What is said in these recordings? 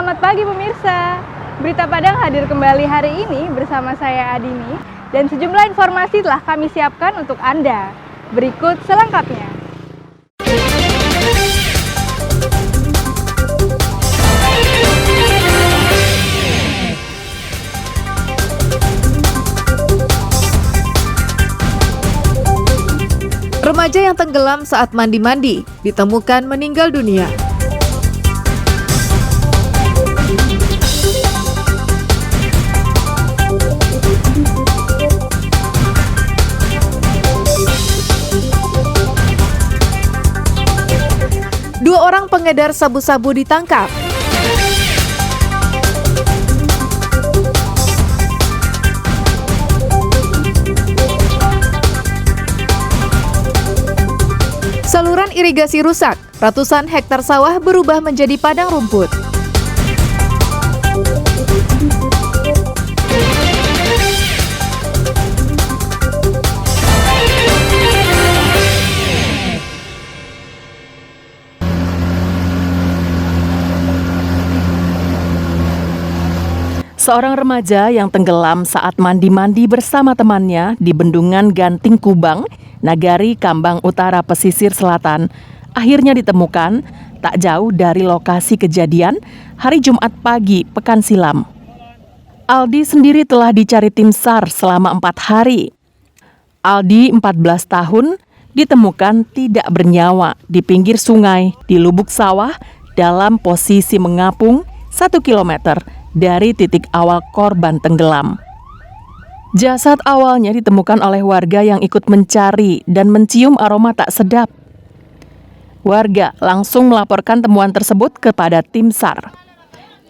Selamat pagi pemirsa. Berita Padang hadir kembali hari ini bersama saya Adini dan sejumlah informasi telah kami siapkan untuk Anda. Berikut selengkapnya. Remaja yang tenggelam saat mandi-mandi ditemukan meninggal dunia. Dua orang pengedar sabu-sabu ditangkap. Saluran irigasi rusak, ratusan hektar sawah berubah menjadi padang rumput. Seorang remaja yang tenggelam saat mandi-mandi bersama temannya di Bendungan Ganting Kubang, Nagari Kambang Utara, Pesisir Selatan, akhirnya ditemukan tak jauh dari lokasi kejadian hari Jumat pagi pekan silam. Aldi sendiri telah dicari tim SAR selama 4 hari. Aldi, 14 tahun, ditemukan tidak bernyawa di pinggir sungai di lubuk sawah dalam posisi mengapung 1 kilometer dari titik awal korban tenggelam. Jasad awalnya ditemukan oleh warga yang ikut mencari dan mencium aroma tak sedap. Warga langsung melaporkan temuan tersebut kepada tim SAR.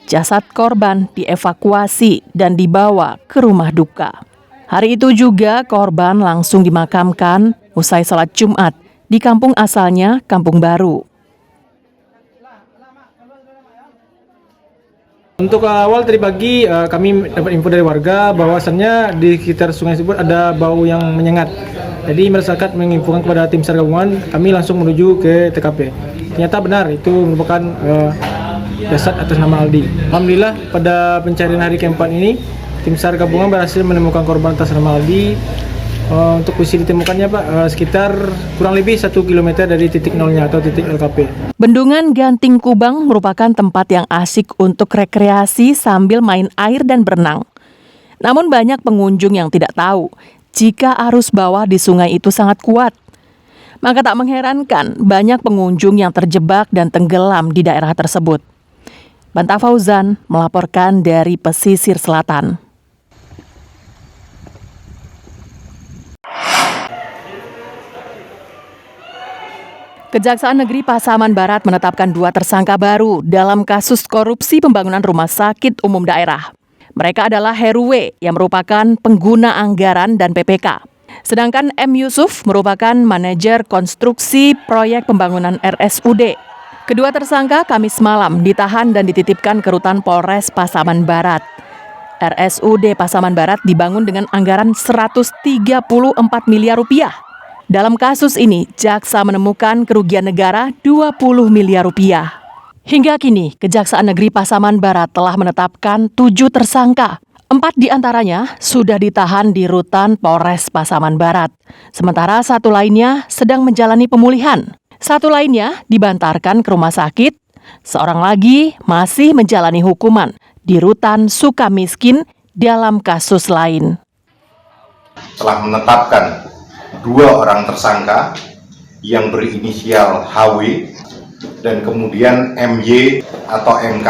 Jasad korban dievakuasi dan dibawa ke rumah duka. Hari itu juga korban langsung dimakamkan usai salat Jumat di kampung asalnya, Kampung Baru. Untuk awal tadi pagi kami dapat info dari warga bahwasannya di sekitar sungai tersebut ada bau yang menyengat. Jadi masyarakat menginfokan kepada tim SAR gabungan, kami langsung menuju ke TKP. Ternyata benar itu merupakan jasad atas nama Aldi. Alhamdulillah pada pencarian hari keempat ini tim SAR gabungan berhasil menemukan korban atas nama Aldi. Untuk posisi ditemukannya Pak sekitar kurang lebih 1 km dari titik nolnya atau titik LKP. Bendungan Ganting Kubang merupakan tempat yang asik untuk rekreasi sambil main air dan berenang. Namun banyak pengunjung yang tidak tahu jika arus bawah di sungai itu sangat kuat. Maka tak mengherankan banyak pengunjung yang terjebak dan tenggelam di daerah tersebut. Banta Fauzan melaporkan dari Pesisir Selatan. Kejaksaan Negeri Pasaman Barat menetapkan 2 tersangka baru dalam kasus korupsi pembangunan rumah sakit umum daerah. Mereka adalah Heru W yang merupakan pengguna anggaran dan PPK. Sedangkan M. Yusuf merupakan manajer konstruksi proyek pembangunan RSUD. Kedua tersangka Kamis malam ditahan dan dititipkan ke Rutan Polres Pasaman Barat. RSUD Pasaman Barat dibangun dengan anggaran 134 miliar rupiah. Dalam kasus ini, jaksa menemukan kerugian negara 20 miliar rupiah. Hingga kini, Kejaksaan Negeri Pasaman Barat telah menetapkan 7 tersangka. 4 diantaranya sudah ditahan di Rutan Polres Pasaman Barat. Sementara 1 lainnya sedang menjalani pemulihan. 1 lainnya dibantarkan ke rumah sakit. Seorang lagi masih menjalani hukuman di Rutan Sukamiskin dalam kasus lain. Telah menetapkan 2 orang tersangka yang berinisial HW dan kemudian MY atau MK,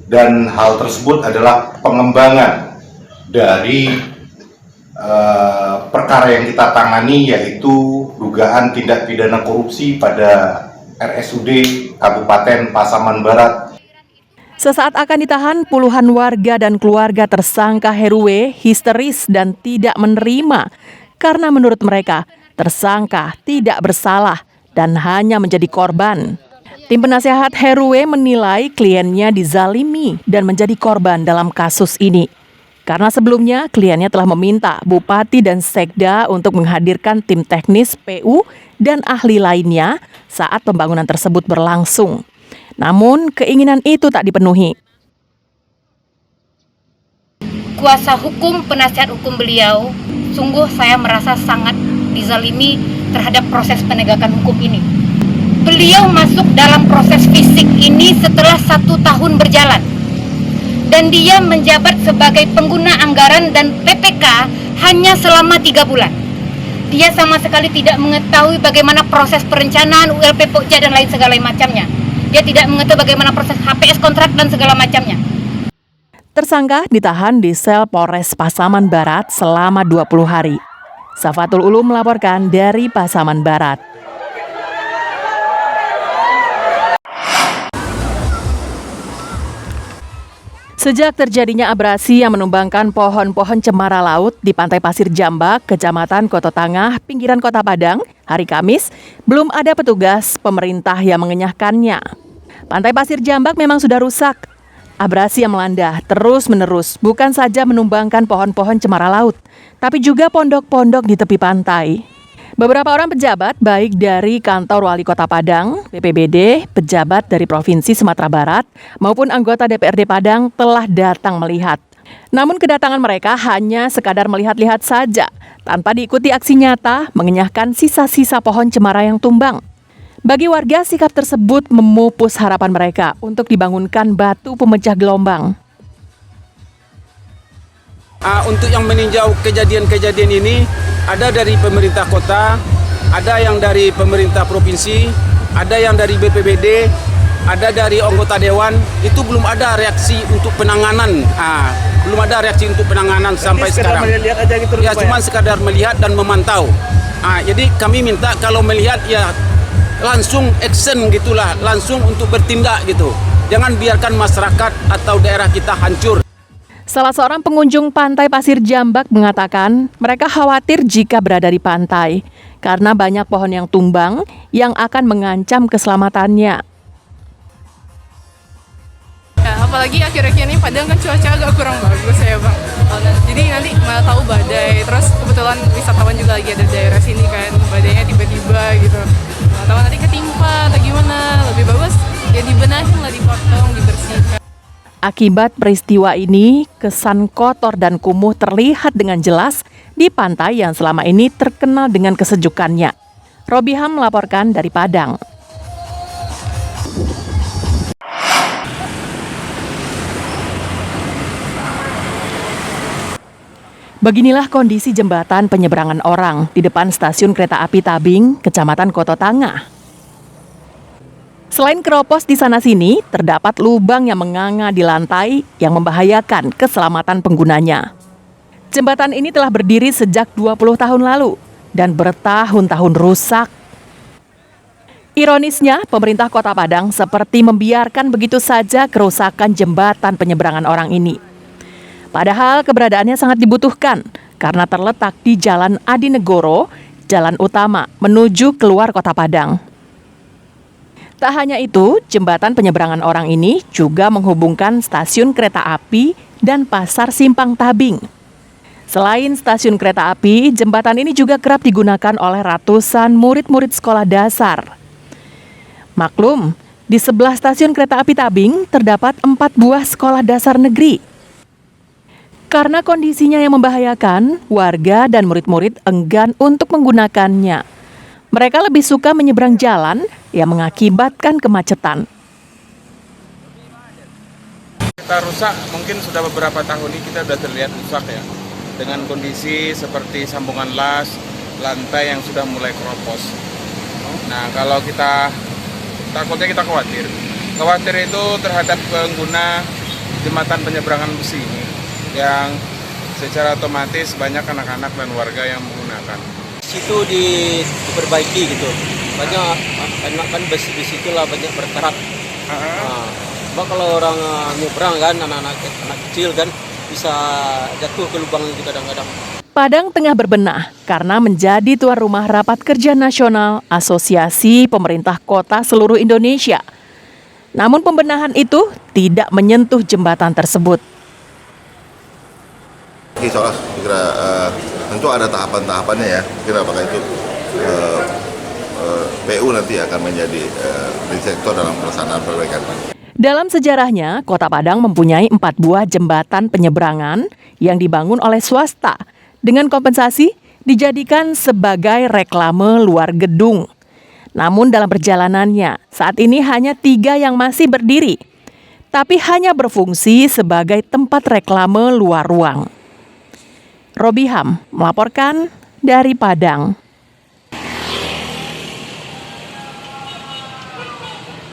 dan hal tersebut adalah pengembangan dari perkara yang kita tangani, yaitu dugaan tindak pidana korupsi pada RSUD Kabupaten Pasaman Barat. Sesaat akan ditahan, puluhan warga dan keluarga tersangka Heru W histeris dan tidak menerima karena menurut mereka tersangka tidak bersalah dan hanya menjadi korban. Tim penasehat Heru W menilai kliennya dizalimi dan menjadi korban dalam kasus ini. Karena sebelumnya kliennya telah meminta Bupati dan Sekda untuk menghadirkan tim teknis PU dan ahli lainnya saat pembangunan tersebut berlangsung. Namun, keinginan itu tak dipenuhi. Kuasa hukum, penasihat hukum beliau, sungguh saya merasa sangat dizalimi terhadap proses penegakan hukum ini. Beliau masuk dalam proses fisik ini setelah 1 tahun berjalan. Dan dia menjabat sebagai pengguna anggaran dan PPK hanya selama 3 bulan. Dia sama sekali tidak mengetahui bagaimana proses perencanaan ULP Pokja dan lain segala macamnya. Dia tidak mengetahui bagaimana proses HPS kontrak dan segala macamnya. Tersangka ditahan di sel Polres Pasaman Barat selama 20 hari. Safatul Ulum melaporkan dari Pasaman Barat. Sejak terjadinya abrasi yang menumbangkan pohon-pohon cemara laut di Pantai Pasir Jambak, Kecamatan Koto Tangah, pinggiran Kota Padang, hari Kamis, belum ada petugas pemerintah yang mengenyahkannya. Pantai Pasir Jambak memang sudah rusak. Abrasi yang melanda terus-menerus bukan saja menumbangkan pohon-pohon cemara laut, tapi juga pondok-pondok di tepi pantai. Beberapa orang pejabat, baik dari kantor Wali Kota Padang, BPBD, pejabat dari Provinsi Sumatera Barat, maupun anggota DPRD Padang telah datang melihat. Namun kedatangan mereka hanya sekadar melihat-lihat saja, tanpa diikuti aksi nyata mengenyahkan sisa-sisa pohon cemara yang tumbang. Bagi warga, sikap tersebut memupus harapan mereka untuk dibangunkan batu pemecah gelombang. Untuk yang meninjau kejadian-kejadian ini, ada dari pemerintah kota, ada yang dari pemerintah provinsi, ada yang dari BPBD, ada dari anggota dewan. Itu belum ada reaksi untuk penanganan. Belum ada reaksi untuk penanganan sampai sekarang. Aja gitu, ya cuma sekadar melihat dan memantau. Jadi kami minta kalau melihat ya langsung action gitulah, langsung untuk bertindak gitu. Jangan biarkan masyarakat atau daerah kita hancur. Salah seorang pengunjung Pantai Pasir Jambak mengatakan mereka khawatir jika berada di pantai karena banyak pohon yang tumbang yang akan mengancam keselamatannya. Ya, apalagi akhir-akhir ini Padang kan cuaca agak kurang bagus ya Bang. Jadi nanti malah tahu badai, terus kebetulan wisatawan juga lagi ada di daerah sini kan, badainya tiba-tiba gitu. Nggak tahu nanti ketimpa atau gimana, lebih bagus ya dibenahin lah, dipotong, dibersihkan. Akibat peristiwa ini, kesan kotor dan kumuh terlihat dengan jelas di pantai yang selama ini terkenal dengan kesejukannya. Robiham melaporkan dari Padang. Beginilah kondisi jembatan penyeberangan orang di depan stasiun kereta api Tabing, Kecamatan Koto Tangah. Selain keropos di sana-sini, terdapat lubang yang menganga di lantai yang membahayakan keselamatan penggunanya. Jembatan ini telah berdiri sejak 20 tahun lalu dan bertahun-tahun rusak. Ironisnya, pemerintah Kota Padang seperti membiarkan begitu saja kerusakan jembatan penyeberangan orang ini. Padahal keberadaannya sangat dibutuhkan karena terletak di Jalan Adinegoro, jalan utama menuju keluar Kota Padang. Tak hanya itu, jembatan penyeberangan orang ini juga menghubungkan stasiun kereta api dan pasar Simpang Tabing. Selain stasiun kereta api, jembatan ini juga kerap digunakan oleh ratusan murid-murid sekolah dasar. Maklum, di sebelah stasiun kereta api Tabing terdapat 4 buah sekolah dasar negeri. Karena kondisinya yang membahayakan, warga dan murid-murid enggan untuk menggunakannya. Mereka lebih suka menyeberang jalan yang mengakibatkan kemacetan. Kita rusak, mungkin sudah beberapa tahun ini kita sudah terlihat rusak ya. Dengan kondisi seperti sambungan las, lantai yang sudah mulai keropos. Nah, kalau kita takutnya kita khawatir. Khawatir itu terhadap pengguna jembatan penyeberangan besi ini yang secara otomatis banyak anak-anak dan warga yang menggunakan. Situ diperbaiki gitu, banyak kan besi situlah banyak berkarat. Kalau orang nyebrang kan anak kecil kan bisa jatuh ke lubang itu kadang-kadang. Padang tengah berbenah karena menjadi tuan rumah rapat kerja nasional Asosiasi Pemerintah Kota seluruh Indonesia. Namun pembenahan itu tidak menyentuh jembatan tersebut. Soalnya tentu ada tahapan-tahapannya ya, kira apakah itu PU nanti akan menjadi sektor dalam pelaksanaan perbaikan. Dalam sejarahnya, Kota Padang mempunyai 4 buah jembatan penyeberangan yang dibangun oleh swasta dengan kompensasi dijadikan sebagai reklame luar gedung. Namun dalam perjalanannya, saat ini hanya 3 yang masih berdiri, tapi hanya berfungsi sebagai tempat reklame luar ruang. Robiham melaporkan dari Padang.